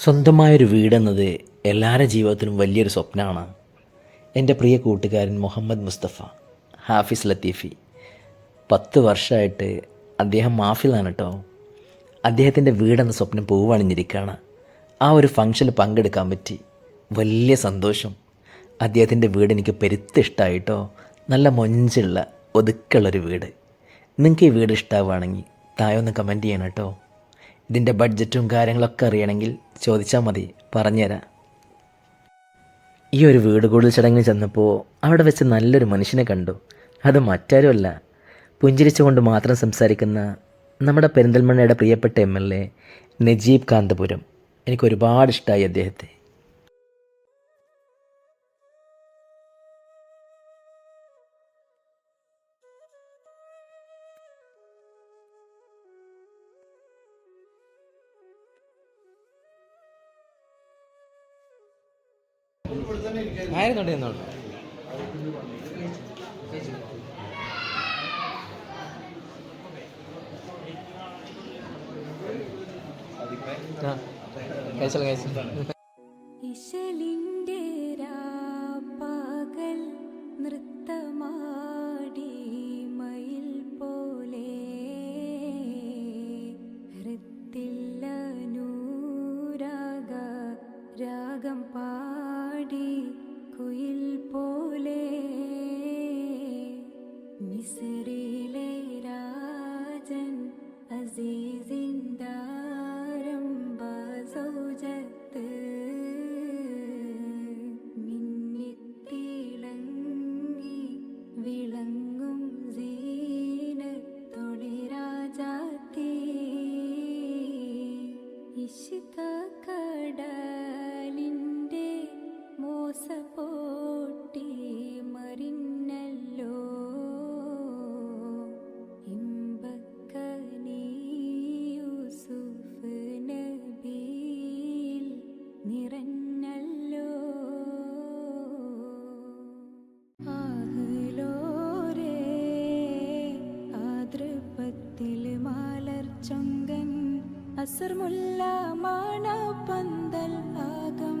സ്വന്തമായൊരു വീടെന്നത് എല്ലാവരുടെ ജീവിതത്തിലും വലിയൊരു സ്വപ്നമാണ്. എൻ്റെ പ്രിയ കൂട്ടുകാരൻ മുഹമ്മദ് മുസ്തഫ ഹാഫിസ് ലത്തീഫി 10 വർഷമായിട്ട് അദ്ദേഹം മാഫിലാണ് കേട്ടോ. അദ്ദേഹത്തിൻ്റെ വീടെന്ന സ്വപ്നം പൂവണിഞ്ഞിരിക്കുകയാണ്. ആ ഒരു ഫംഗ്ഷനിൽ പങ്കെടുക്കാൻ പറ്റി, വലിയ സന്തോഷം. അദ്ദേഹത്തിൻ്റെ വീട് എനിക്ക് പെരുത്ത് ഇഷ്ടമായിട്ടോ. നല്ല മൊഞ്ചുള്ള ഒതുക്കുള്ളൊരു വീട്. നിങ്ങൾക്ക് ഈ വീട് ഇഷ്ടമാവുകയാണെങ്കിൽ താഴെ ഒന്ന് കമൻറ്റ് ചെയ്യണം കേട്ടോ. ഇതിൻ്റെ ബഡ്ജറ്റും കാര്യങ്ങളൊക്കെ അറിയണമെങ്കിൽ ചോദിച്ചാൽ മതി, പറഞ്ഞുതരാം. ഈ ഒരു വീട് കൂടുതൽ ചടങ്ങിന് ചെന്നപ്പോൾ അവിടെ വെച്ച് നല്ലൊരു മനുഷ്യനെ കണ്ടു. അത് മറ്റാരുമല്ല, പുഞ്ചിരിച്ചുകൊണ്ട് മാത്രം സംസാരിക്കുന്ന നമ്മുടെ പെരിന്തൽമണ്ണയുടെ പ്രിയപ്പെട്ട MLA നജീബ് കാന്തപുരം. എനിക്കൊരുപാട് ഇഷ്ടമായി അദ്ദേഹത്തെ. ആയിരുന്നോട്ടെ ഇശലിൻ്റെ രാപ്പകൽ നൃത്തമാടി മയിൽ പോലെ ഹൃത്തില്ല നൂരാഗ രാഗം പാടി കുയിൽ പോലെ മിസ്രിലെ രാജൻ അസീസിന്ദാരംബ സൗജത്ത് മിന്നിത്തിളങ്ങി വിളങ്ങും സീനത്തൊളി രാജാത്തി ഇഷ്ക കടലിൻ്റെ മോസപോട്ടി മറിഞ്ഞല്ലോ ഇമ്പക്കനീ യൂസുഫ് നബിയിൽ നിറഞ്ഞല്ലോ ആഹ്ലോരേ ആതൃപ്പത്തിൽ മാലർച്ചൊങ്കൻ അസർമുല്ല മാണപ്പന്തൽ ആകം